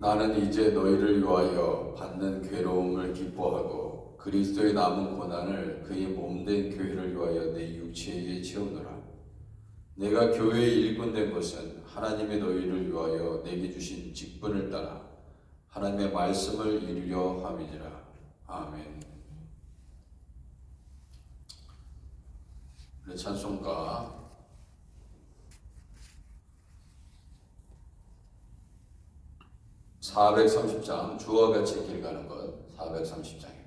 나는 이제 너희를 위하여 받는 괴로움을 기뻐하고 그리스도의 남은 고난을 그의 몸된 교회를 위하여 내 육체에게 채우노라. 내가 교회의 일꾼된 것은 하나님의 너희를 위하여 내게 주신 직분을 따라 하나님의 말씀을 이루려 함이니라. 아멘. 우리 찬송가 430장, 주와 같이 길 가는 것 430장입니다.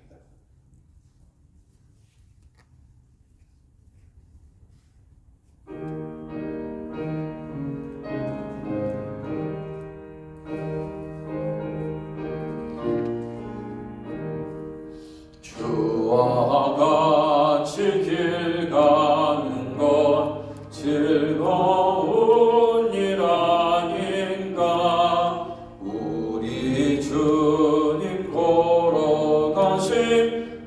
주와 같이 길 가는 것 즐거운 일 아닌가. 우리 주님 걸어가신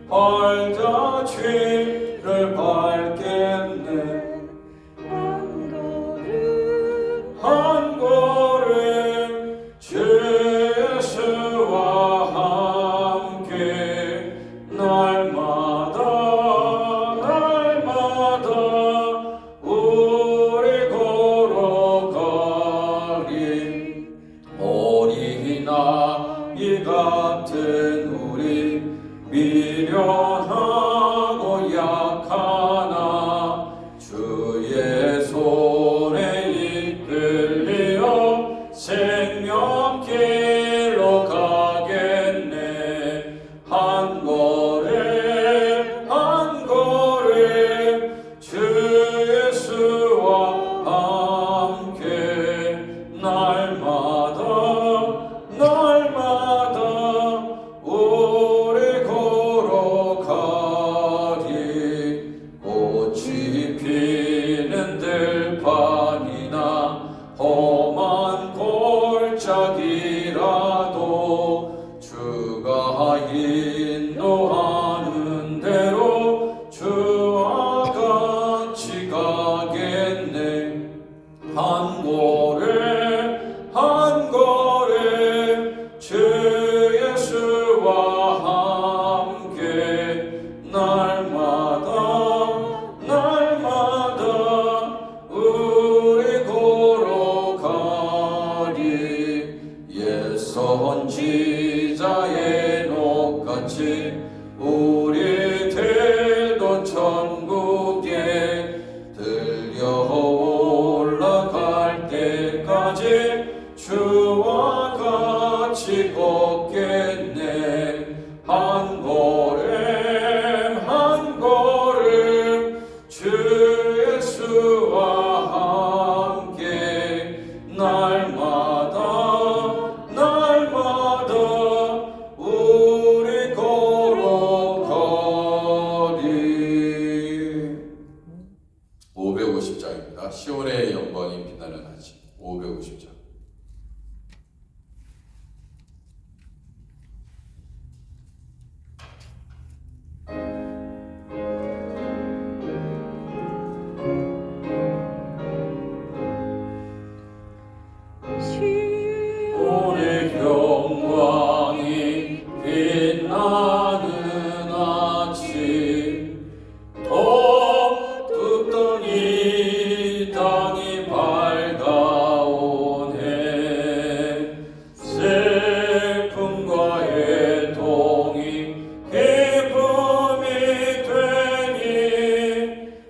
발자취를 밟겠네. 한 걸음 주 예수와 함께 날마다 우리 걸어가리. 어린아이 같은 우리 미련하고 약하나 주의 손에 이끌려 생명길로 가겠네. 한 걸음 주 예수와 함께 날마다 우리 걸어가리. 꽃이 피는 들판이나 험한 골짜기라도 주가 인도하는 대로 주와 같이 가겠네. 한 걸음 주 예수와 함께 날마다 우리 걸어가리. 옛 선지자의 녹같이 우리들도 천국에 들려 올라갈 때까지 주와 같이 걷겠네. 한 걸음 주 예수와 함께 날마다 우리 걸어가리. 550장입니다. 시온의 영광이 빛나는 아침. 550장. 시온의 영광이 빛나는 아침. 더 뜯던 이 땅이 밝아오네. 슬픔과 애통이 기쁨이 되니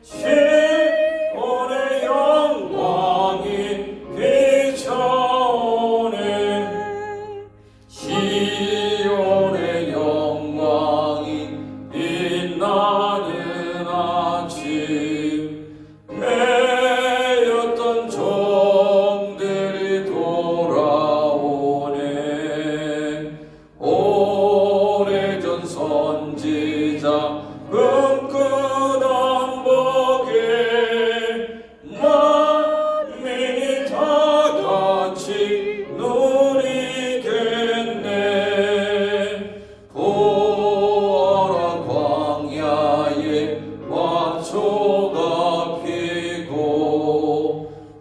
시온의 영광이 비춰오네. 시온의 영광이 빛나는 아침. 매였던 종들이 돌아오네. 오래전 선지자 꿈꾸던 복에 만민이 다 같이 누리겠네. 보아라 광야에 화초가 피고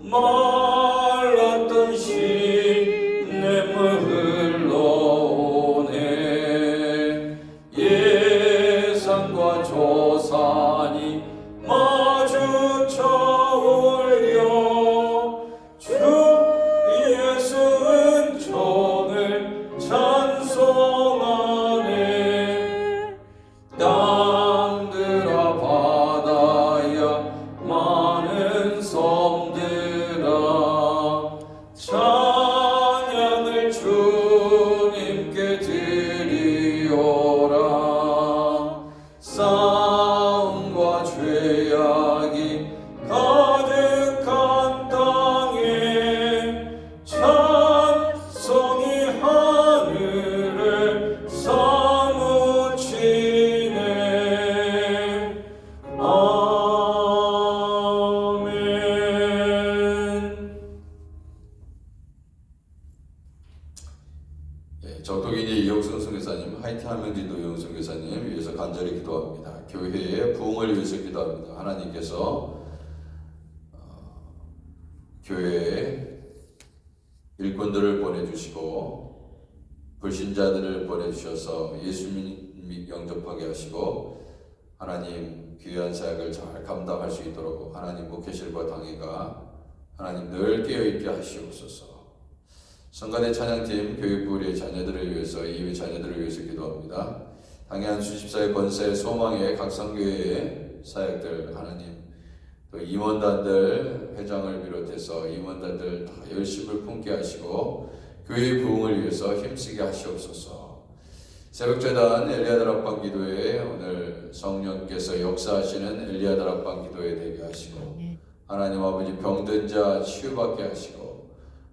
말랐던 시냇물 찬양을 주님께 드리오라. 싸움과 죄악이 가득한 땅에 찬송이 하늘을 사무치네. 아멘. 적독인이 이영승 선교사님, 하이트 한명진도 이영승 교사님 위해서 간절히 기도합니다. 교회의 부흥을 위해서 기도합니다. 하나님께서 교회에 일꾼들을 보내주시고 불신자들을 보내주셔서 예수님 영접하게 하시고 하나님 귀한 사역을 잘 감당할 수 있도록 하나님 목회실과 당회가 하나님 늘 깨어있게 하시옵소서. 성가대 찬양팀 교육부 우리의 자녀들을 위해서 이위 자녀들을 위해서 기도합니다. 당연 수십사의 권세 소망의 각 선교회의 사역들 하나님 또 임원단들 회장을 비롯해서 임원단들 다 열심을 품게 하시고 교회의 부흥을 위해서 힘쓰게 하시옵소서. 새벽재단 엘리야들 앞방 기도에 오늘 성령께서 역사하시는 엘리야들 앞방 기도에 되게 하시고 하나님 아버지 병든 자 치유받게 하시고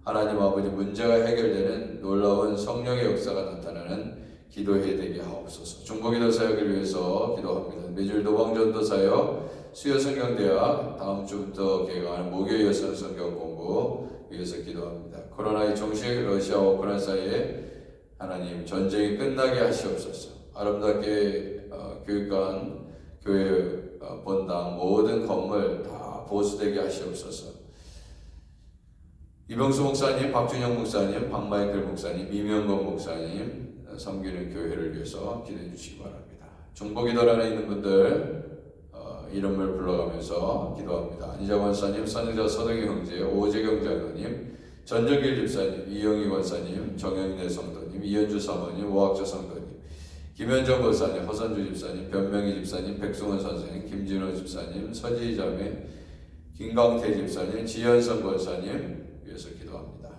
하나님 아버지 문제가 해결되는 놀라운 성령의 역사가 나타나는 기도회 되게 하옵소서. 중보기도 사역을 위해서 기도합니다. 매주일 노방전도 사역, 수요성경대학 다음 주부터 개강하는 목요일 여성 성경 공부 위해서 기도합니다. 코로나의 종식 러시아와 우크라이나 사이에 하나님 전쟁이 끝나게 하시옵소서. 아름답게 교육관, 교회 본당 모든 건물 다 보수되게 하시옵소서. 이병수 목사님, 박준영 목사님, 박마이클 목사님, 이명건 목사님 섬기는 교회를 위해서 기도해 주시기 바랍니다. 중보기도란에 있는 분들 이름을 불러가면서 기도합니다. 안희자 권사님, 선영자 서덕이 형제, 오재경 장로님, 전정길 집사님, 이영희 권사님, 정영래 성도님, 이현주 사모님, 오학조 성도님, 김현정 권사님, 허선주 집사님, 변명희 집사님, 백승원 선생님, 김진호 집사님, 서지희 자매, 김강태 집사님, 지현성 권사님 위해서 기도합니다.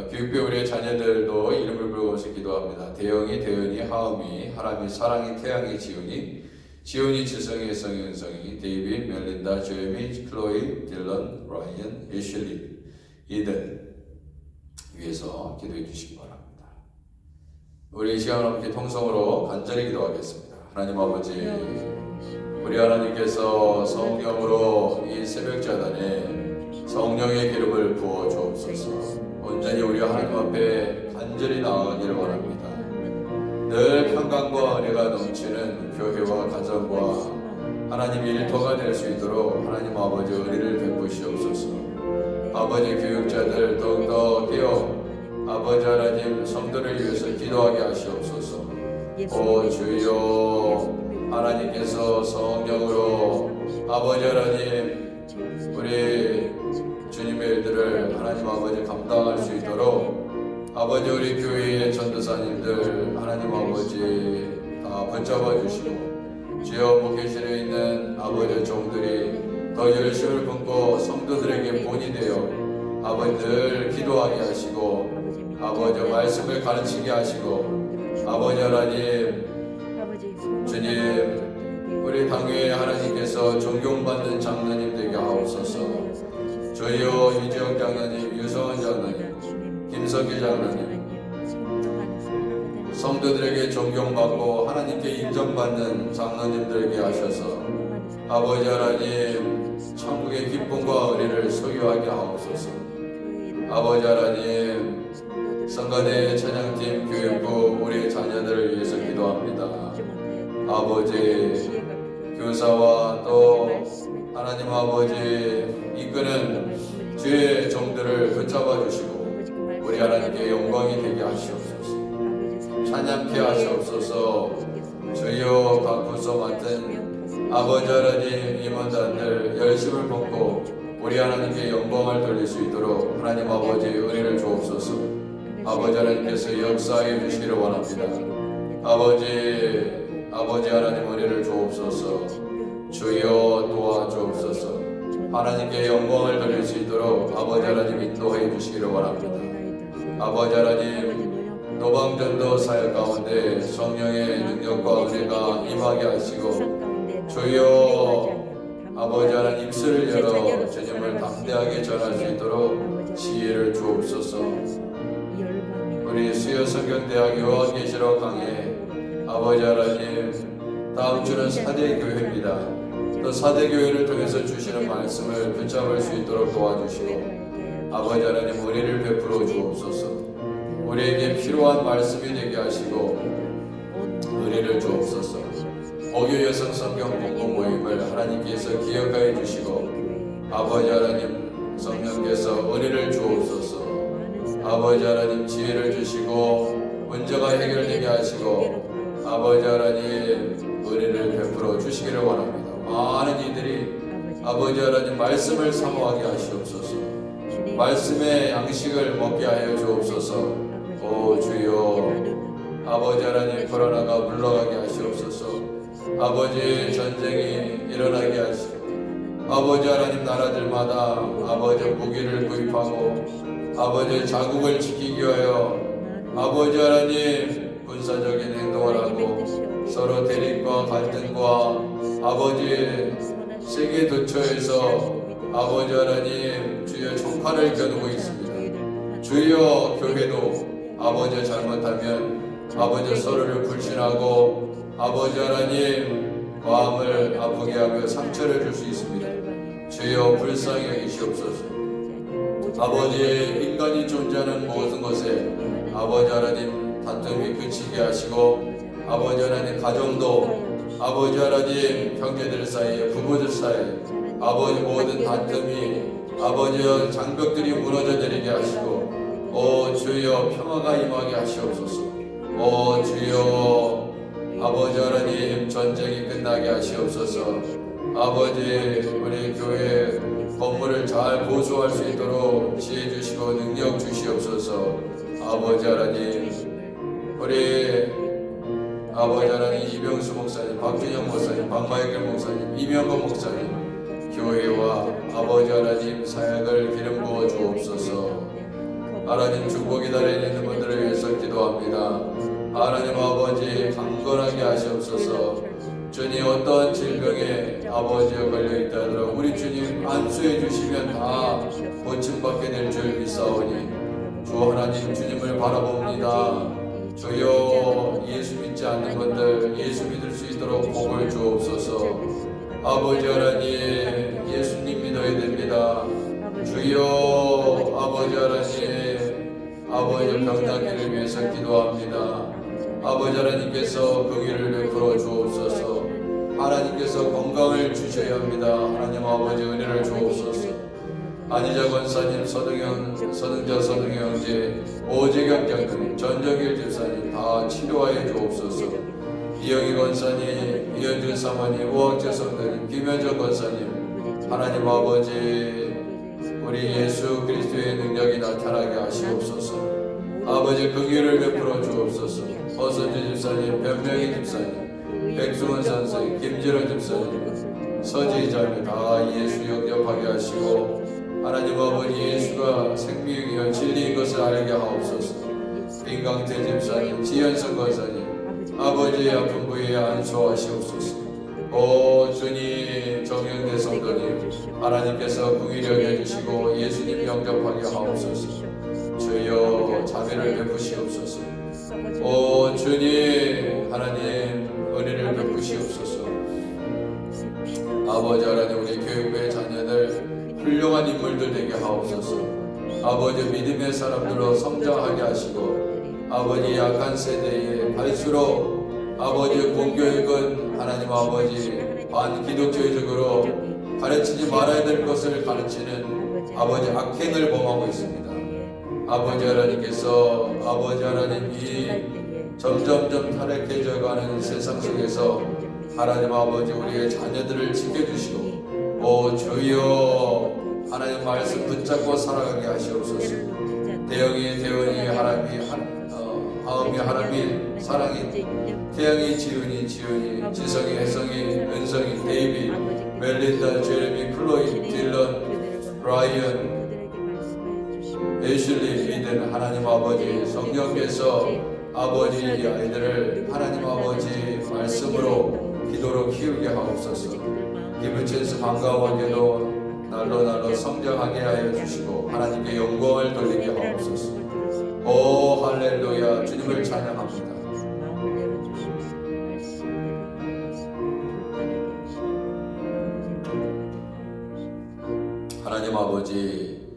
교육부 우리의 자녀들도 이름을 부르면서 기도합니다. 대영이, 대은이, 하음이, 하람이, 사랑이, 태양이, 지훈이, 지훈이, 지성이, 성이, 은성이, 데이빗, 멜린다, 조에미, 클로이, 딜런, 라이언, 애슐리, 이든 위해서 기도해 주시기 바랍니다. 우리 이 시간 함께 통성으로 간절히 기도하겠습니다. 하나님 아버지, 우리 하나님께서 성령으로 이 새벽자단에 성령의 기름을 부어 주옵소서. 온전히 우리 하나님 앞에 간절히 나아가기를 원합니다. 늘 평강과 은혜가 넘치는 교회와 가정과 하나님 일터가 될 수 있도록 하나님 아버지 은혜를 베푸시옵소서. 아버지 교육자들 더욱더 깨어 아버지 하나님 성도를 위해서 기도하게 하시옵소서. 오 주여, 하나님께서 성령으로 아버지 하나님 우리 주님의 일들을 하나님 아버지 감당할 수 있도록 아버지 우리 교회의 전도사님들 하나님 아버지 다 붙잡아 주시고 주여 목회실에 있는 아버지 종들이 더 열심을 품고 성도들에게 본이 되어 아버지 늘 기도하게 하시고 아버지 말씀을 가르치게 하시고 아버지 하나님 주님 우리 당회에 하나님께서 존경받는 장로님 되게 하옵소서. 주여 이지영 장로님, 유성원 장로님, 김석기 장로님 성도들에게 존경받고 하나님께 인정받는 장로님들에게 하셔서 아버지 하나님 천국의 기쁨과 은혜를 소유하게 하옵소서. 아버지 하나님 성가대 찬양팀 교육부 우리 자녀들을 위해서 기도합니다. 아버지 교사와 또 하나님 아버지 이끄는 주의 종들을 붙잡아 주시고 우리 하나님께 영광이 되게 하시옵소서. 찬양케 하시옵소서. 주여 각 부서 맡은 아버지 하나님 임원단들 열심을 품고 우리 하나님께 영광을 돌릴 수 있도록 하나님 아버지 은혜를 주옵소서. 아버지 하나님께서 역사해 주시기를 원합니다. 아버지 하나님 은혜를 주옵소서. 주여 도와주옵소서. 하나님께 영광을 돌릴 수 있도록 아버지 하나님 인도해 주시기를 원합니다. 아버지 하나님, 노방전도 사역 가운데 성령의 능력과 은혜가 임하게 하시고 주여 아버지 하나님 입술을 열어 주님을 담대하게 전할 수 있도록 지혜를 주옵소서. 우리 수요성경대학 요한계시록 강의 아버지 하나님, 다음 주는 사대교회입니다. 또 사대교회를 통해서 주시는 말씀을 붙잡을 수 있도록 도와주시고 아버지 하나님 은혜를 베풀어 주옵소서. 우리에게 필요한 말씀이 되게 하시고 은혜를 주옵소서. 오교 여성 성경 공부 모임을 하나님께서 기억하여 주시고 아버지 하나님 성령께서 은혜를 주옵소서. 아버지 하나님 지혜를 주시고 문제가 해결되게 하시고 아버지 하나님 은혜를 베풀어 주시기를 원합니다. 많은 이들이 아버지 하나님 말씀을 사모하게 하시옵소서. 말씀의 양식을 먹게 하여 주옵소서. 오 주여 아버지 하나님, 코로나가 물러가게 하시옵소서. 아버지 전쟁이 일어나게 하시고 아버지 하나님, 나라들마다 아버지 무기를 구입하고 아버지 자국을 지키기 위하여 아버지 하나님 군사적인 행동을 하고 서로 대립과 갈등과 아버지 세계 도처에서 아버지 하나님 주여 총칼을 겨누고 있습니다. 주여 교회도 아버지 잘못하면 아버지 서로를 불신하고 아버지 하나님 마음을 아프게 하며 상처를 줄 수 있습니다. 주여 불쌍히 여기시옵소서. 아버지 인간이 존재하는 모든 것에 아버지 하나님 다툼이 그치게 하시고 아버지 하나님 가정도 아버지 하나님 형제들 사이에 부부들 사이에 아버지 모든 다툼이 아버지 장벽들이 무너져 내리게 하시고 오 주여 평화가 임하게 하시옵소서. 오 주여 아버지 하나님 전쟁이 끝나게 하시옵소서. 아버지 우리 교회 건물을 잘 보수할 수 있도록 지혜 주시고 능력 주시옵소서. 아버지 하나님 우리 아버지 하나님 이병수 목사님, 박준영 목사님, 박마익길 목사님, 이명건 목사님 교회와 아버지 하나님 사역을 기름 부어 주옵소서. 하나님 축복 기다리는 있는 분들을 위해서 기도합니다. 하나님 아버지 강건하게 하시옵소서. 주님 어떠한 질병에 아버지가 걸려있다 하더라도 우리 주님 안수해 주시면 다 고침받게 될 줄 믿사오니 주 하나님 주님을 바라봅니다. 주여 예수 믿지 않는 분들 예수 믿을 수 있도록 복을 주옵소서. 아버지 하나님 예수님 믿어야 됩니다. 주여 아버지 하나님 아버지 병나기를 위해서 기도합니다. 아버지 하나님께서 긍휼을 베풀어 주옵소서. 하나님께서 건강을 주셔야 합니다. 하나님 아버지 은혜를 주옵소서. 안희자 권사님, 서등자 형제, 오재경 장로님, 전정일 집사님 다 치료하여 주옵소서. 이영희 권사님, 이현주 사모님, 우학재 성도님, 김현정 권사님 하나님 아버지 우리 예수 그리스도의 능력이 나타나게 하시옵소서. 아버지 긍휼을 베풀어 주옵소서. 허선주 집사님, 변명희 집사님, 백승원 선생, 김지런 집사님, 서지희 자매 다 예수 영접하게 하시고 하나님 아버지 예수가 생명이요 진리인 것을 알게 하옵소서. 김강태 집사님, 지현성 권사님 아버지의 아픈 부위에 안수하시옵소서. 오 주님 정영대 성도님 하나님께서 긍휼히 여겨주시고 예수님 영접하게 하옵소서. 주여 자비를 베푸시옵소서. 오 주님 하나님 은혜를 베푸시옵소서. 아버지 하나님 우리 교육부의 자녀들 훌륭한 인물들 되게 하옵소서. 아버지 믿음의 사람들로 성장하게 하시고 아버지 약한 세대에 갈수록 아버지 공교육은 하나님 아버지 반기독교적으로 가르치지 말아야 될 것을 가르치는 아버지 악행을 범하고 있습니다. 아버지 하나님께서 아버지 하나님이 점점점 타락해져 가는 세상 속에서 하나님 아버지 우리의 자녀들을 지켜주시고 오 주여 하나님 말씀 붙잡고 살아가게 하시옵소서. 대영이 대원이 하음이 하나님 사랑이 태영이 지훈이 지훈이 지성이 혜성이 은성이 데이비 멜린다, 제레미, 클로이, 딜런, 브라이언, 애슐리, 이든 하나님 아버지 성령께서 아버지 이 아이들을 하나님 아버지 말씀으로 기도로 키우게 하옵소서. 기브체스 반가워하게도 날로 성장하게 하여 주시고 하나님께 영광을 돌리게 하옵소서. 오 할렐루야. 주님을 찬양합니다. 하나님 아버지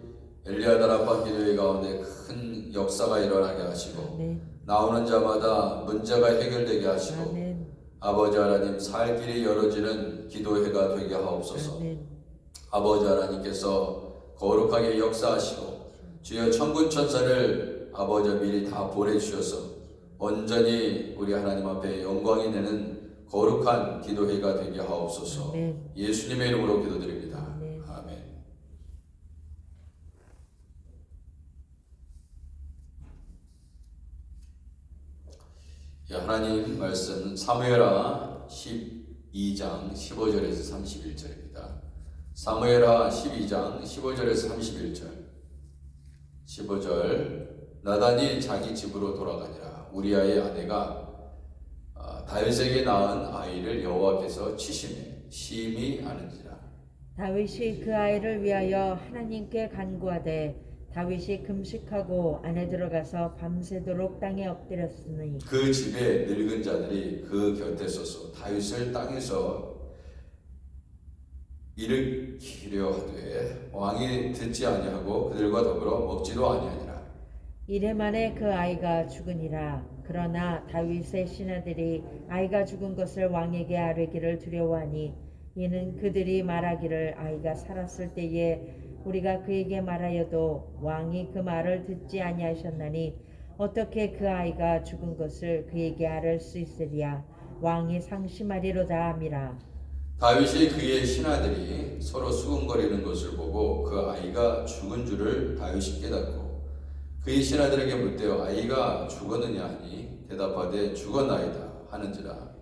엘리야다 라파 기도회 가운데 큰 역사가 일어나게 하시고 나오는 자마다 문제가 해결되게 하시고 아버지 하나님 살 길이 열어지는 기도회가 되게 하옵소서. 아버지 하나님께서 거룩하게 역사하시고 주여 천군 천사를 아버지 미리 다 보내주셔서 온전히 우리 하나님 앞에 영광이 되는 거룩한 기도회가 되게 하옵소서. 예수님의 이름으로 기도드립니다. 아멘. 하나님 말씀 사무엘하 12장 15절에서 31절입니다. 사무엘하 12장 15절에서 31절. 15절 나단이 자기 집으로 돌아가니라. 우리아의 아내가 다윗에게 낳은 아이를 여호와께서 치심에 심히 아는지라. 다윗이 그 아이를 위하여 하나님께 간구하되 다윗이 금식하고 안에 들어가서 밤새도록 땅에 엎드렸으니 그 집에 늙은 자들이 그 곁에 서서 다윗을 땅에서 일으키려 하되 왕이 듣지 아니하고 그들과 더불어 먹지도 아니하니라. 이래 만에 그 아이가 죽으니라. 그러나 다윗의 신하들이 아이가 죽은 것을 왕에게 아뢰기를 두려워하니 이는 그들이 말하기를 아이가 살았을 때에 우리가 그에게 말하여도 왕이 그 말을 듣지 아니하셨나니 어떻게 그 아이가 죽은 것을 그에게 아뢰 수 있으리야. 왕이 상심하리로다 함이라. 다윗이 그의 신하들이 서로 수군거리는 것을 보고 그 아이가 죽은 줄을 다윗이 깨닫고 그의 신하들에게 묻되 아이가 죽었느냐 하니 대답하되 죽었나이다 하는지라.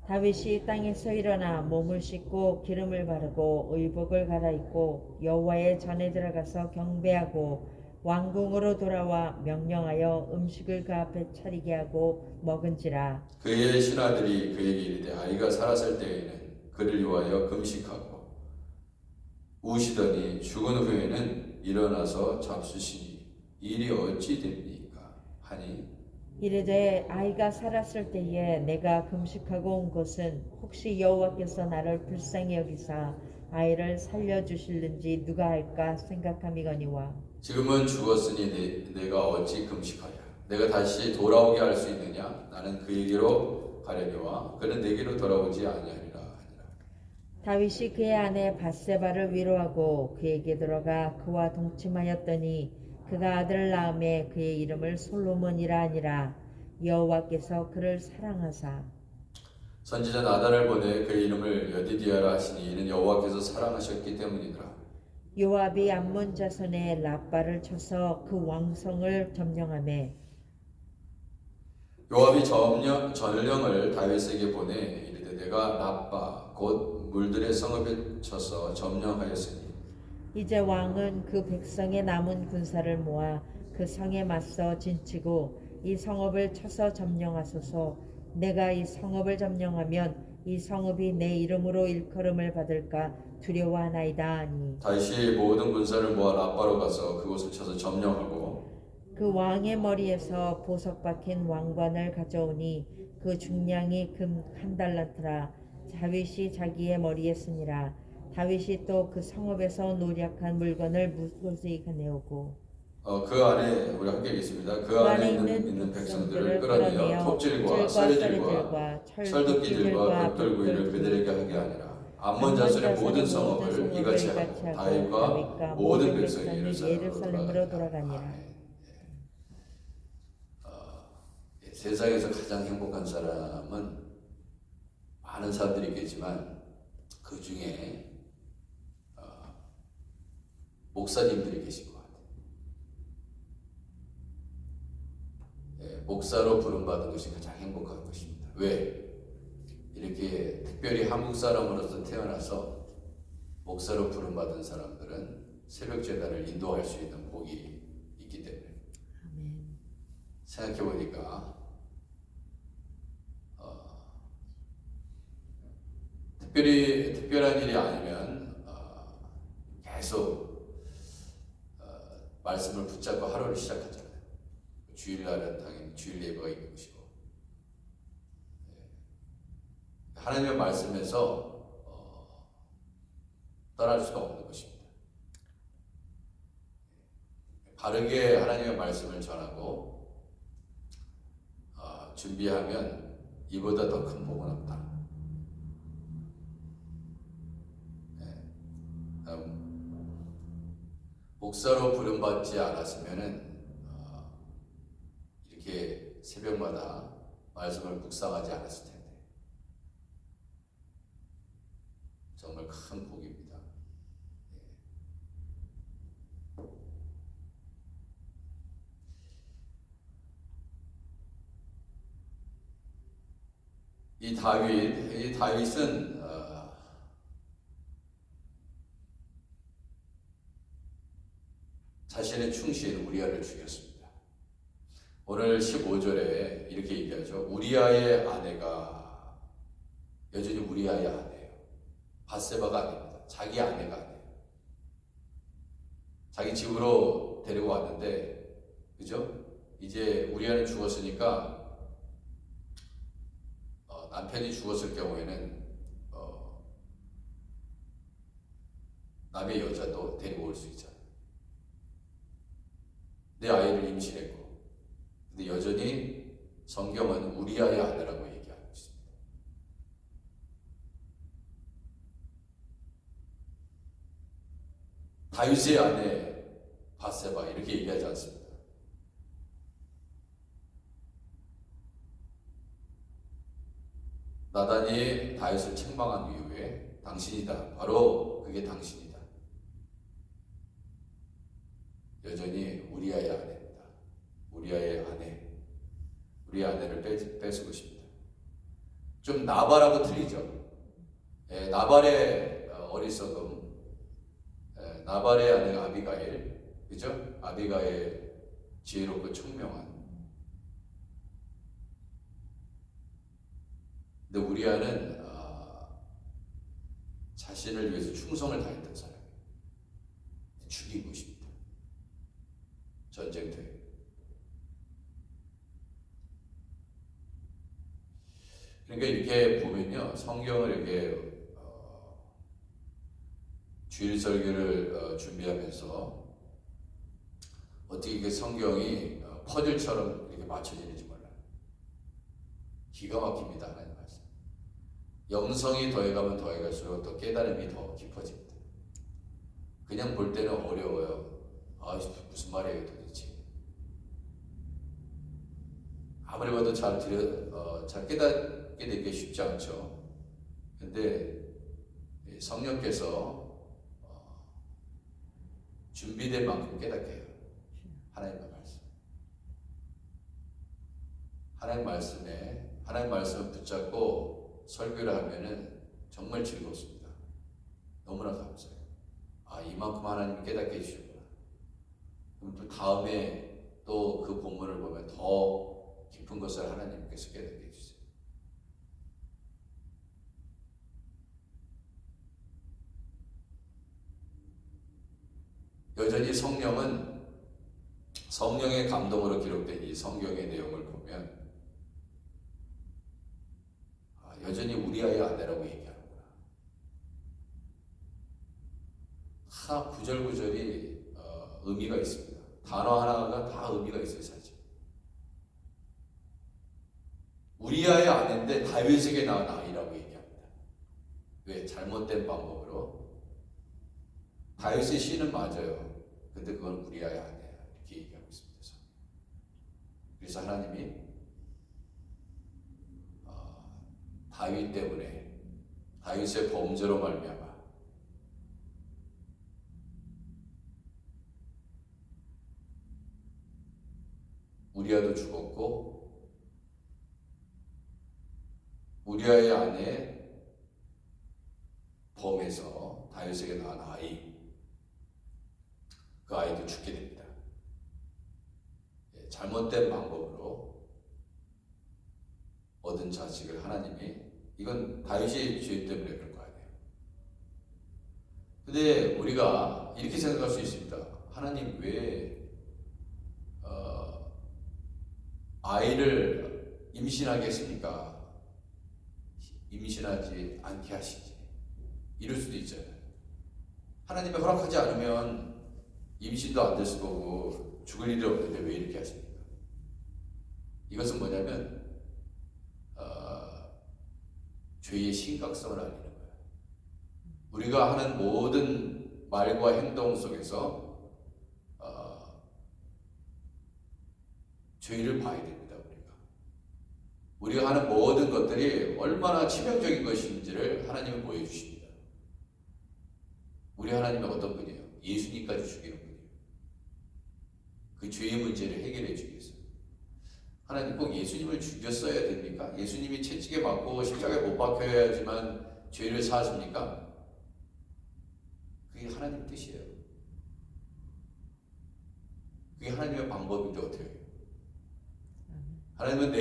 다윗이 땅에서 일어나 몸을 씻고 기름을 바르고 의복을 갈아입고 여호와의 전에 들어가서 경배하고 왕궁으로 돌아와 명령하여 음식을 그 앞에 차리게 하고 먹은지라. 그의 신하들이 그에게 이르되 아이가 살았을 때에는 그를 위하여 금식하고 우시더니 죽은 후에는 일어나서 잡수시니 일이 어찌 됩니까 하니 이르되 아이가 살았을 때에 내가 금식하고 온 것은 혹시 여호와께서 나를 불쌍히 여기사 아이를 살려주실는지 누가 알까 생각함이거니와. 지금은 죽었으니 내가 어찌 금식하랴. 내가 다시 돌아오게 할 수 있느냐. 나는 그에게로 가려니와 그는 내게로 돌아오지 아니하리라. 다윗이 그의 아내 밧세바를 위로하고 그에게 들어가 그와 동침하였더니 그가 아들을 낳음에 그의 이름을 솔로몬이라 하니라. 여호와께서 그를 사랑하사 선지자 나단을 보내 그의 이름을 여디디아라 하시니 이는 여호와께서 사랑하셨기 때문이더라. 요압이 암몬 자손의 라빠를 쳐서 그 왕성을 점령하매 요압이 전령을 다윗에게 보내 이르되 내가 라빠 곧 물들의 성읍에 쳐서 점령하였으니 이제 왕은 그 백성의 남은 군사를 모아 그 성에 맞서 진치고 이 성읍을 쳐서 점령하소서. 내가 이 성읍을 점령하면 이 성읍이 내 이름으로 일컬음을 받을까 두려워하나이다 하니 다윗이 모든 군사를 모아 라빠로 가서 그곳을 쳐서 점령하고 그 왕의 머리에서 보석 박힌 왕관을 가져오니 그 중량이 금 1달란트라. 다윗이 자기의 머리에 쓰니라. 다윗이 또 그 성읍에서 노력한 물건을 무고히 가내오고 그 안에 우리 함께 있습니다. 그 안에 있는 백성들을 끌어내어 톱질과 썰들과 철도끼들과 벽돌구이를 그들에게 하게 하니라. 암몬 자손의 모든 성읍을 이같이 하고 다윗과 모든 백성이 예루살렘으로 돌아가니라. 세상에서 가장 행복한 사람은 많은 사람들이 있겠지만 그 중에 목사님들이 계신 것 같아요. 목사로 부름받은 것이 가장 행복한 것입니다. 왜? 이렇게 특별히 한국 사람으로서 태어나서 목사로 부름받은 사람들은 새벽 제단을 인도할 수 있는 복이 있기 때문에 아멘. 생각해 보니까 특별한 일이 아니면 계속 말씀을 붙잡고 하루를 시작하잖아요. 주일날은 당연히 주일 예배가 있는 것이고 하나님의 말씀에서 떠날 수가 없는 것입니다. 바르게 하나님의 말씀을 전하고 준비하면 이보다 더 큰 복은 없다. 목사로 부름받지 않았으면은 이렇게 새벽마다 말씀을 묵상하지 않았을 텐데 정말 큰 복입니다. 이 다윗은 자신의 충신 우리아를 죽였습니다. 오늘 15절에 이렇게 얘기하죠. 우리아의 아내가 여전히 우리아의 아내예요. 밧세바가 아닙니다. 자기 아내가 아니에요. 자기 집으로 데리고 왔는데, 그죠? 이제 우리아는 죽었으니까 남편이 죽었을 경우에는 남의 여자도 데리고 올 수 있잖아요. 내 아이를 임신했고, 근데 여전히 성경은 우리아의 아내라고 얘기하고 있습니다. 다윗의 아내 밧세바 이렇게 얘기하지 않습니다. 나단이 다윗을 책망한 이후에 당신이다. 바로 그게 당신이다. 여전히 우리아의 아내입니다. 우리아의 아내. 우리의 아내를 뺏은 것입니다. 좀 나발하고 틀리죠. 나발의 어리석음, 나발의 아내가 아비가일, 그죠? 아비가일 지혜롭고 총명한. 근데 우리아는 자신을 위해서 충성을 다했던 사람이에요. 죽인 것입니다. 전쟁터에. 그러니까 이렇게 보면요, 성경을 이렇게 주일 설교를 준비하면서 어떻게 이게 성경이 퍼즐처럼 이렇게 맞춰지는지 몰라요. 기가 막힙니다, 하나님 말씀. 영성이 더해가면 더해갈수록 더 깨달음이 더 깊어집니다. 그냥 볼 때는 어려워요. 무슨 말이에요 도대체. 아무리 봐도 잘 깨닫게 되기 쉽지 않죠. 근데 성령께서 준비된 만큼 깨닫게 해요. 하나님의 말씀. 하나님 말씀을 붙잡고 설교를 하면은 정말 즐겁습니다. 너무나 감사해요. 이만큼 하나님이 깨닫게 해주셨구나. 그럼 또 다음에 또 그 본문을 보면 더 깊은 것을 하나님께서 깨닫게 해주세요. 여전히 성령의 감동으로 기록된 이 성경의 내용을 보면 여전히 우리아의 아내라고 얘기하는구나. 구절구절이 의미가 있습니다. 단어 하나가 다 의미가 있어요, 사실. 우리아의 아내인데 다윗에게 낳은 아이라고 얘기합니다. 왜? 잘못된 방법으로. 다윗의 시는 맞아요. 근데 그건 우리아의 아내야. 이렇게 얘기하고 있습니다. 그래서 하나님이 다윗 때문에 다윗의 범죄로 말미암아 우리아도 죽었고 우리아의 아내 범에서 다윗에게 낳은 아이, 그 아이도 죽게 됩니다. 잘못된 방법으로 얻은 자식을 하나님이, 이건 다윗의 죄 때문에 그런 거 아니에요. 근데 우리가 이렇게 생각할 수 있습니다. 하나님 왜 아이를 임신하게 했습니까? 임신하지 않게 하시지. 이럴 수도 있잖아요. 하나님이 허락하지 않으면 임신도 안 됐을 거고 죽을 일이 없는데 왜 이렇게 하십니까? 이것은 뭐냐면 죄의 심각성을 알리는 거예요. 우리가 하는 모든 말과 행동 속에서 죄를 봐야 됩니다. 우리가 하는 모든 것들이 얼마나 치명적인 것인지를 하나님은 보여주십니다. 우리 하나님은 어떤 분이에요? 예수님까지 죽이는 분이에요. 그 죄의 문제를 해결해 주기 위해서. 하나님 꼭 예수님을 죽였어야 됩니까? 예수님이 채찍에 맞고 십자가에 못 박혀야지만 죄를 사하십니까? 그게 하나님 뜻이에요. 그게 하나님의 방법인데 어떻게 해요? 하나님은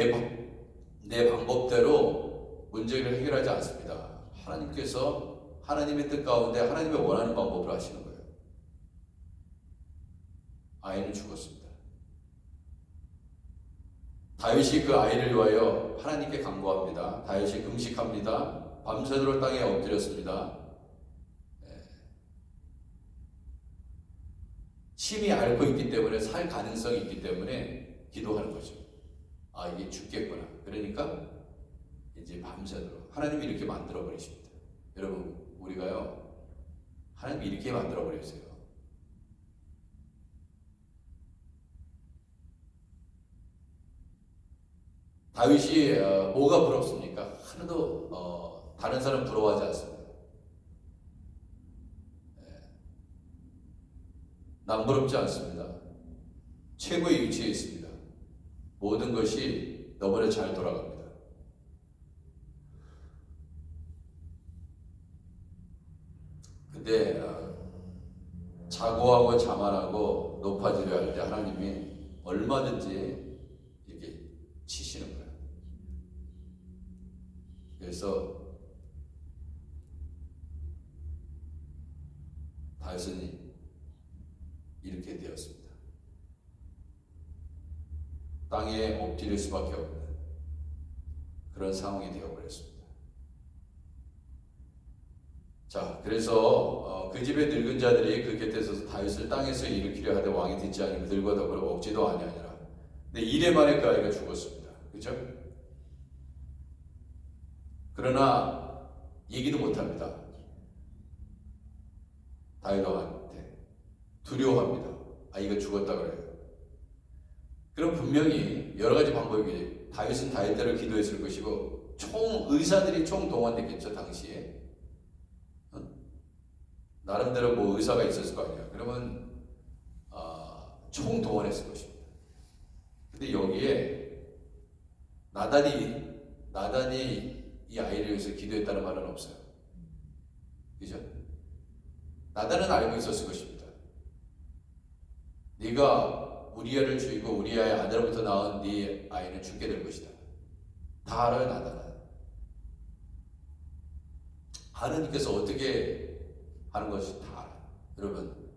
내 방법대로 문제를 해결하지 않습니다. 하나님께서 하나님의 뜻 가운데 하나님의 원하는 방법으로 하시는 거예요. 아이는 죽었습니다. 다윗이 그 아이를 위하여 하나님께 간구합니다. 다윗이 금식합니다. 밤새도록 땅에 엎드렸습니다. 심히 앓고 있기 때문에, 살 가능성이 있기 때문에 기도하는 거죠. 아, 이게 죽겠구나. 그러니까 이제 밤새도록 하나님이 이렇게 만들어 버리십니다. 여러분, 우리가요, 하나님이 이렇게 만들어 버렸어요. 다윗이 뭐가 부럽습니까? 하나도 다른 사람 부러워하지 않습니다. 남부럽지 않습니다. 최고의 위치에 있습니다. 모든 것이 너무나 잘 돌아갑니다. 근데 자고하고 자만하고 높아지려 할 때 하나님이 얼마든지 이렇게 치시는 거예요. 그래서 다윗은 이렇게 되었습니다. 땅에 엎드릴 수밖에 없는 그런 상황이 되어버렸습니다. 자, 그래서 그 집의 늙은 자들이 그 곁에 서서 다윗을 땅에서 일으키려 하되 왕이 듣지 아니하고 들과 더불어 먹지도 아니하니라. 근데 이래 만에 그 아이가 죽었습니다. 그렇죠? 그러나 얘기도 못합니다. 다윗 왕한테 두려워합니다. 아이가 죽었다 그래요. 그럼 분명히 여러 가지 방법이, 다윗은 다윗대로 기도했을 것이고 의사들이 동원됐겠죠. 당시에 나름대로 뭐 의사가 있었을 거 아니에요. 그러면 동원했을 것입니다. 근데 여기에 나단이 이 아이를 위해서 기도했다는 말은 없어요. 그죠? 나단은 알고 있었을 것입니다. 네가 우리아를 죽이고 우리아의 아들로부터 낳은 네 아이는 죽게 될 것이다. 다 알아요, 나단은. 하나님께서 어떻게 하는 것이 다 알아요. 여러분,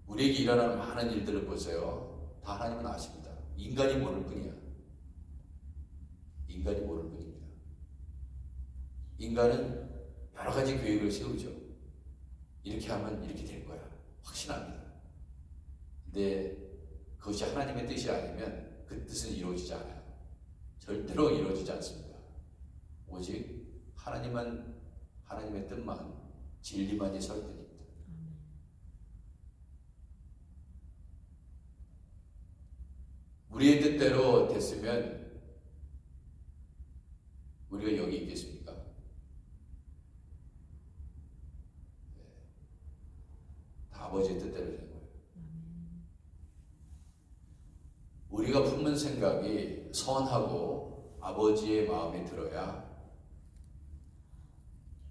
우리에게 일어나는 많은 일들을 보세요. 다 하나님은 아십니다. 인간이 모를 뿐이야. 인간이 모를 뿐입니다. 인간은 여러 가지 계획을 세우죠. 이렇게 하면 이렇게 될 거야. 확신합니다. 근데 그것이 하나님의 뜻이 아니면 그 뜻은 이루어지지 않아요. 절대로 이루어지지 않습니다. 오직 하나님의 뜻만, 진리만이 설득입니다. 우리의 뜻대로 됐으면 우리가 여기 있겠습니까? 다 아버지의 뜻대로 된 거예요. 우리가 품는 생각이 선하고 아버지의 마음에 들어야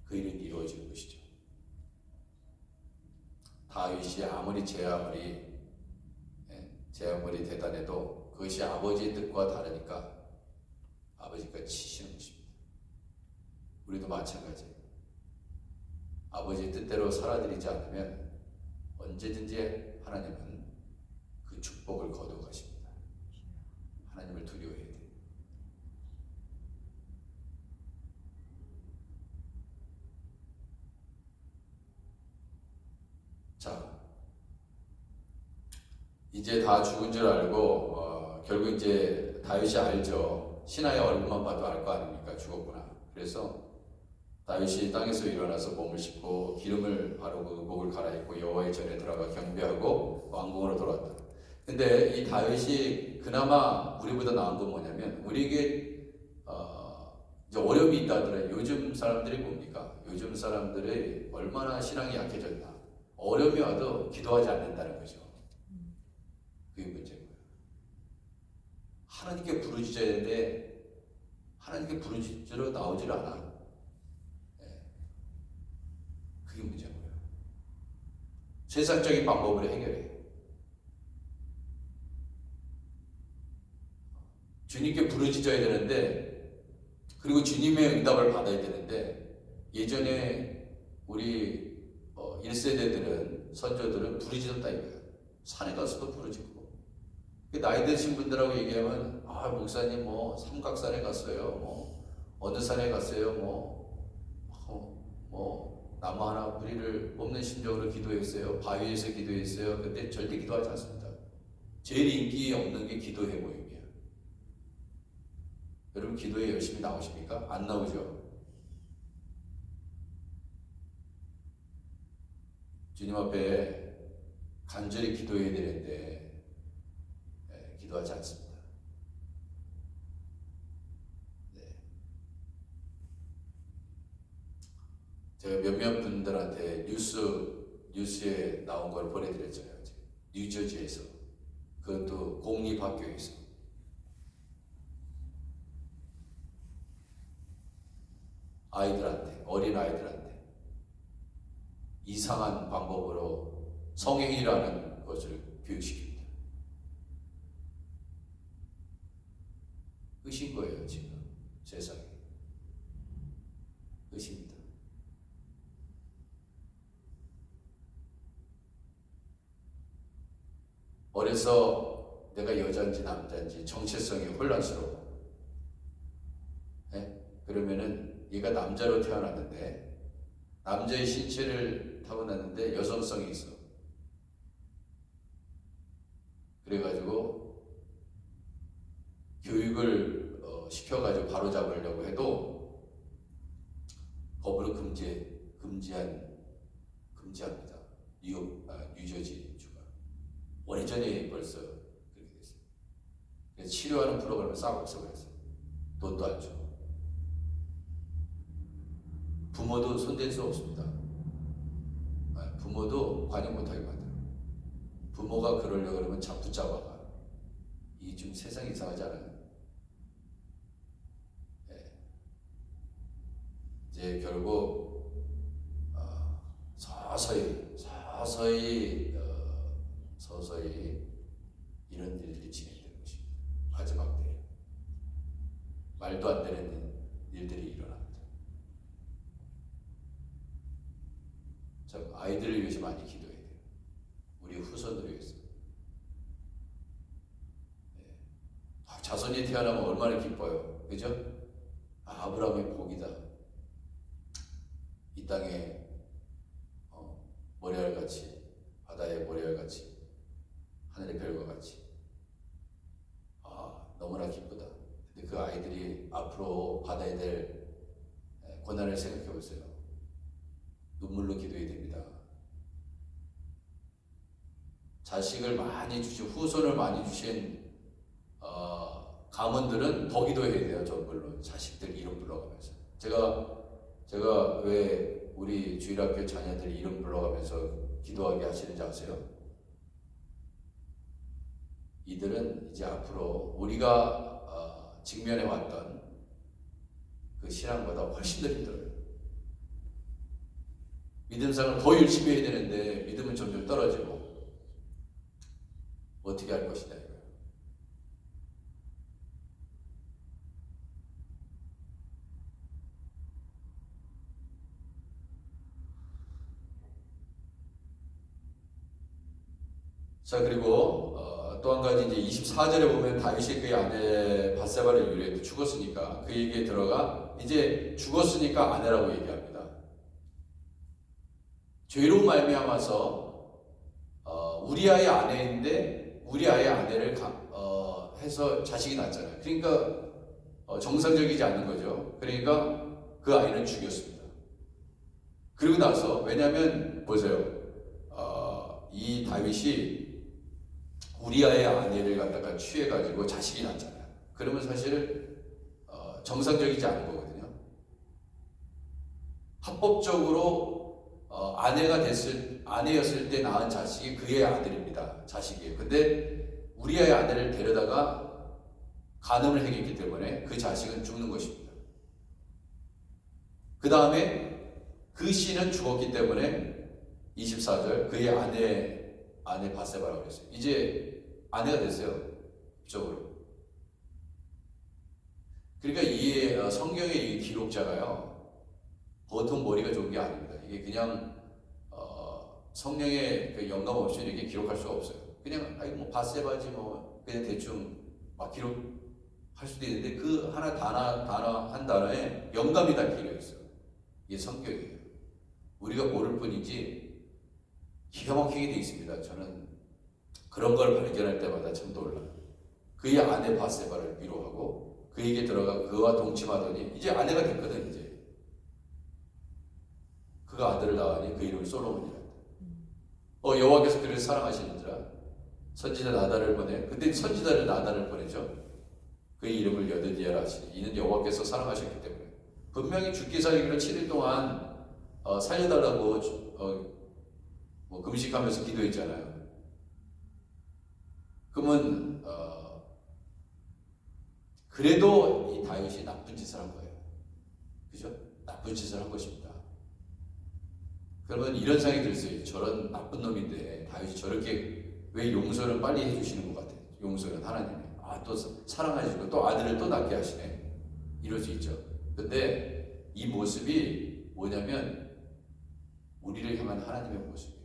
그 일은 이루어지는 것이죠. 다윗이 아무리 제 아무리 대단해도 그것이 아버지의 뜻과 다르니까 아버지가 치시는 것입니다. 우리도 마찬가지예요. 아버지의 뜻대로 살아들이지 않으면 언제든지 하나님은 그 축복을 거두어 가십니다. 하나님을 두려워해야 돼요. 자, 이제 다 죽은 줄 알고 결국 이제 다윗이 알죠. 신하의 얼굴만 봐도 알 거 아닙니까? 죽었구나. 그래서 다윗이 땅에서 일어나서 몸을 씻고 기름을 바르고 의복을 갈아입고 여호와의 전에 들어가 경배하고 왕궁으로 돌아왔다. 근데 이 다윗이 그나마 우리보다 나은 건 뭐냐면 우리에게 이제 어려움이 있다 하더라도 요즘 사람들이 뭡니까? 요즘 사람들이 얼마나 신앙이 약해졌나. 어려움이 와도 기도하지 않는다는 거죠. 그게 문제고요. 하나님께 부르짖어야 되는데 하나님께 부르짖으러 나오질 않아. 그게 문제고요. 세상적인 방법으로 해결해. 주님께 부르짖어야 되는데 그리고 주님의 응답을 받아야 되는데 예전에 우리 1세대들은 선조들은 부르짖었다 이거예요. 산에 가서도 부르짖고 나이 드신 분들하고 얘기하면 목사님 뭐 삼각산에 갔어요, 뭐 어느 산에 갔어요, 뭐 나무 하나 뿌리를 뽑는 심정으로 기도했어요, 바위에서 기도했어요. 근데 절대 기도하지 않습니다. 제일 인기 없는 게 기도회 모임이에요. 여러분 기도에 열심히 나오십니까? 안 나오죠. 주님 앞에 간절히 기도해야 되는데 기도하지 않습니다. 제가 몇몇 분들한테 뉴스에 나온 걸 보내드렸잖아요. 뉴저지에서, 그것도 공립학교에서 아이들한테, 어린 아이들한테 이상한 방법으로 성행위라는 것을 교육시킵니다. 끝인 거예요, 지금 세상에. 끝입니다. 어려서 내가 여자인지 남자인지 정체성이 혼란스러워. 그러면은 얘가 남자로 태어났는데 남자의 신체를 타고났는데 여성성이 있어. 그래가지고 교육을 시켜가지고 바로잡으려고 해도 법으로 금지합니다. 뉴저지 주가 오래전에 벌써 그렇게 됐어요. 그래서 치료하는 프로그램을 싹 없애버렸어요. 돈도 안 주고. 부모도 손댈 수 없습니다. 부모도 관여 못하게 만들어요. 부모가 그러려고 그러면 붙잡아가. 이게 좀 세상이 이상하지 않아요? 이제 결국 서서히 이런 일들이 진행되는 것입니다. 마지막 때 말도 안 되는 일들이 일어납니다. 참 아이들을 위해서 많이 기도해야 돼요. 우리 후손들을 위해서. 자손이 태어나면 얼마나 기뻐요. 그죠? 아브라함의 복이다. 이 땅에 모래알같이, 바다의 모래알같이, 하늘의 별과 같이. 너무나 기쁘다. 근데 그 아이들이 앞으로 받아야 될 고난을 생각해 보세요. 눈물로 기도해야 됩니다. 자식을 많이 주신, 후손을 많이 주신 가문들은 더 기도해야 돼요. 저 물론 자식들 이름 불러가면서 제가 왜 우리 주일학교 자녀들 이름 불러가면서 기도하게 하시는지 아세요? 이들은 이제 앞으로 우리가 직면해 왔던 그 신앙보다 훨씬 더 힘들어요. 믿음 생활을 더 열심히 해야 되는데 믿음은 점점 떨어지고 어떻게 할 것이냐 이거예요. 자, 그리고 또 한 가지 이제 24절에 보면 다윗이 그의 아내 바세바를 유래해 죽었으니까 그 얘기에 들어가 이제 죽었으니까 아내라고 얘기합니다. 죄로 말미암아서 우리아의 아내인데 우리아의 아내를 해서 자식이 낳았잖아요. 그러니까 정상적이지 않는 거죠. 그러니까 그 아이는 죽였습니다. 그리고 나서 왜냐하면 보세요. 이 다윗이 우리아의 아내를 갖다가 취해가지고 자식이 낳잖아요. 그러면 사실 정상적이지 않은 거거든요. 합법적으로 아내였을 때 낳은 자식이 그의 아들입니다. 자식이에요. 근데 우리아의 아내를 데려다가 간음을 행했기 때문에 그 자식은 죽는 것입니다. 그 다음에 그 씨는 죽었기 때문에 24절 그의 아내 바세바라고 했어요. 이제 아내가 됐어요. 법적으로. 그러니까 이 성경의 이 기록자가요. 보통 머리가 좋은 게 아닙니다. 이게 그냥 성령의 그 영감 없이 이렇게 기록할 수가 없어요. 그냥 뭐 바세바지 뭐 그냥 대충 막 기록할 수도 있는데 그 하나 단어 한 단어에 영감이 다 기록해 있어요. 이게 성격이에요. 우리가 모를 뿐이지 기가 막히게 돼 있습니다. 저는 그런 걸 발견할 때마다 참 놀라요. 그의 아내 바세바를 위로하고 그에게 들어가 그와 동침하더니 이제 아내가 됐거든. 이제 그가 아들을 낳으니 그 이름을 솔로몬이라. 여호와께서 그를 사랑하시는지라 선지자 나단을 보내. 근데 선지자를 나단을 보내죠. 그의 이름을 여드디아라 하시니 이는 여호와께서 사랑하셨기 때문에. 분명히 죽기 살기로 7일 동안 살려달라고 뭐 금식하면서 기도했잖아요. 그러면 그래도 이 다윗이 나쁜 짓을 한 거예요. 그죠? 나쁜 짓을 한 것입니다. 그러면 이런 생각이 들었어요. 저런 나쁜 놈인데 다윗이 저렇게 왜 용서를 빨리 해주시는 것 같아요. 용서는 하나님이. 또 사랑하시고 또 아들을 또 낳게 하시네. 이럴 수 있죠. 근데 이 모습이 뭐냐면 우리를 향한 하나님의 모습이에요.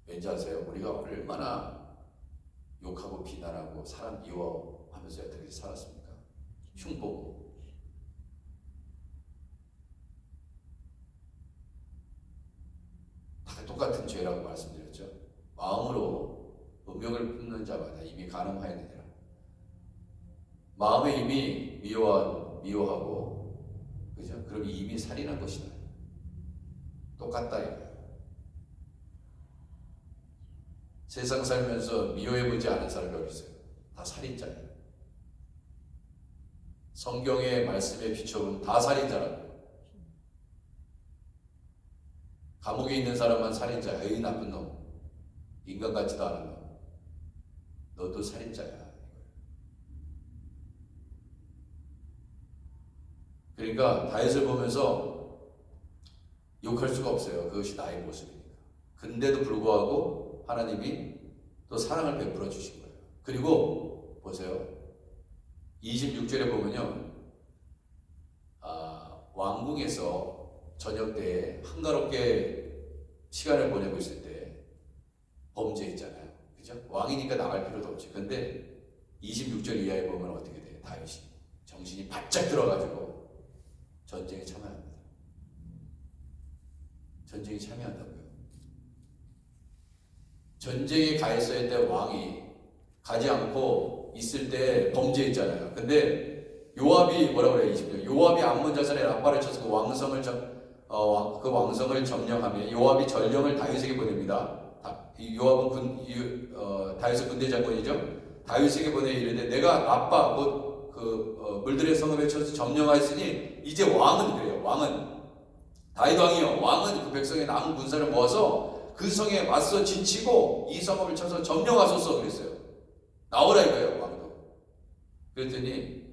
왠지 아세요? 우리가 얼마나 욕하고 비난하고 사람 미워하면서 어떻게 살았습니까? 흉보고. 다 똑같은 죄라고 말씀드렸죠. 마음으로 음욕을 품는 자마다 이미 간음하였느니라. 마음에 이미 미워하고, 그죠? 그럼 이미 살인한 것이다. 똑같다 이거예요. 세상 살면서 미워해보지 않은 사람이 어디 있어요? 다 살인자예요. 성경의 말씀에 비춰보면 다 살인자라고. 감옥에 있는 사람만 살인자야. 에이 나쁜 놈. 인간 같지도 않은 놈. 너도 살인자야. 그러니까 다윗을 보면서 욕할 수가 없어요. 그것이 나의 모습이니까. 근데도 불구하고 하나님이 또 사랑을 베풀어 주신 거예요. 그리고 보세요. 26절에 보면요. 왕궁에서 저녁 때 한가롭게 시간을 보내고 있을 때 범죄했잖아요. 그죠? 왕이니까 나갈 필요도 없지. 근데 26절 이하에 보면 어떻게 돼요? 다윗이 정신이 바짝 들어가지고 전쟁에 참여합니다. 전쟁에 참여한다고요. 전쟁에 가 있어야 때 왕이 가지 않고 있을 때 범죄했잖아요. 근데 요압이 뭐라고 그래요? 20절. 요압이 암몬 자손의 라빠를 쳐서 그 왕성을 점령하며 요압이 전령을 다윗에게 보냅니다. 요압은 다윗의 군대 장군이죠. 다윗에게 보내 이르되 내가 라빠 물들의 성읍에 쳐서 점령하였으니 이제 왕은 그래요. 왕은 다윗 왕이요. 왕은 그 백성의 남은 군사를 모아서 그 성에 맞서 진치고 이 성읍을 쳐서 점령하소서 그랬어요. 나오라 이거예요. 왕도. 그랬더니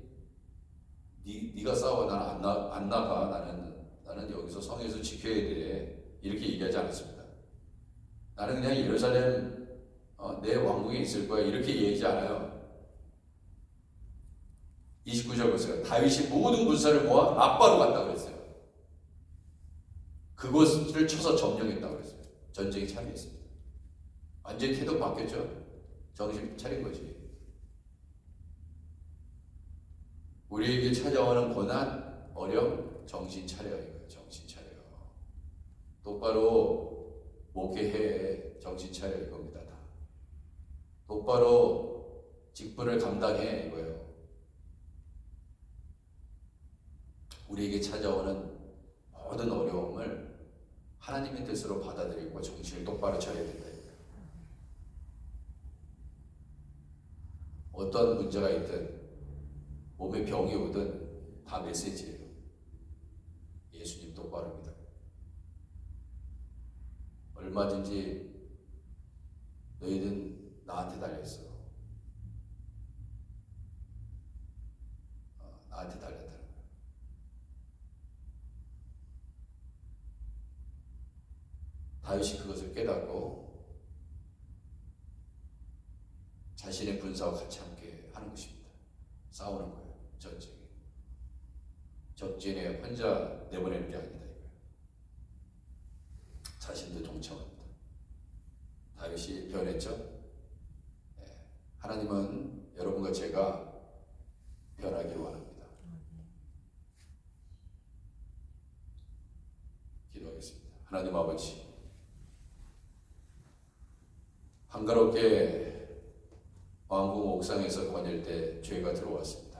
네가 싸워. 나는 안 나가. 나는 나는 여기서 성에서 지켜야 돼. 이렇게 얘기하지 않았습니다. 나는 그냥 예루살렘 내 왕궁에 있을 거야. 이렇게 얘기하지 않아요. 29절 보세요. 다윗이 모든 군사를 모아 라빠로 갔다 그랬어요. 그곳을 쳐서 점령했다고 그랬어요. 전쟁에 참여했습니다. 완전히 태도 바뀌었죠. 정신 차린 거지. 우리에게 찾아오는 고난, 어려움, 정신 차려 이거예요. 정신 차려. 똑바로 목회해. 정신 차려 이겁니다. 다. 똑바로 직분을 감당해 이거예요. 우리에게 찾아오는 모든 어려움을 하나님의 뜻으로 받아들이고 정신을 똑바로 차려야 된다. 어떤 문제가 있든 몸에 병이 오든 다 메시지예요. 예수님 똑바로 믿어. 얼마든지 너희는 나한테 달렸어. 나한테 달렸다는 거야. 다윗이 그것을 깨닫고 자신의 군사와 같이 함께 하는 것입니다. 싸우는 거예요. 전쟁에. 적진에 혼자 내보내는 게 아니다. 이거예요. 자신도 동참합니다. 다윗이 변했죠? 네. 하나님은 여러분과 제가 변하길 원합니다. 기도하겠습니다. 하나님 아버지, 한가롭게 왕궁 옥상에서 거닐 때 죄가 들어왔습니다.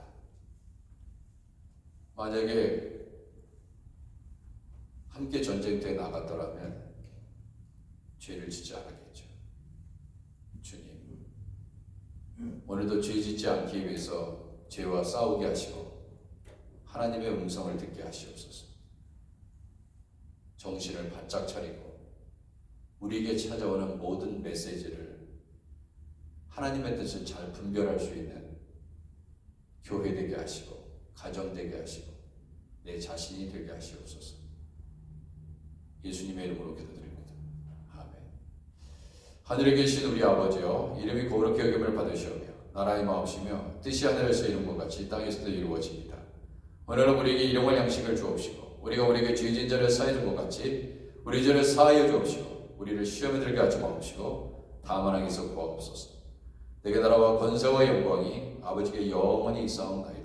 만약에 함께 전쟁터에 나갔더라면 죄를 짓지 않았겠죠. 주님, 오늘도 죄 짓지 않기 위해서 죄와 싸우게 하시고 하나님의 음성을 듣게 하시옵소서. 정신을 바짝 차리고 우리에게 찾아오는 모든 메시지를 하나님의 뜻을 잘 분별할 수 있는 교회 되게 하시고 가정 되게 하시고 내 자신이 되게 하시옵소서. 예수님의 이름으로 기도드립니다. 아멘. 하늘에 계신 우리 아버지여, 이름이 거룩히 여김을 받으시오며 나라의 마옵시며 뜻이 하늘에서 이룬 것 같이 땅에서도 이루어집니다. 오늘은 우리에게 일용할 양식을 주옵시고 우리가 우리에게 죄진 자를 사하여 준 것 같이 우리 죄를 사하여 주옵시고 우리를 시험에 들게 하지 마옵시고 다만 악에서 구하옵소서. 내게 나라와 권세와 영광이 아버지께 영원히 있사옵나이다.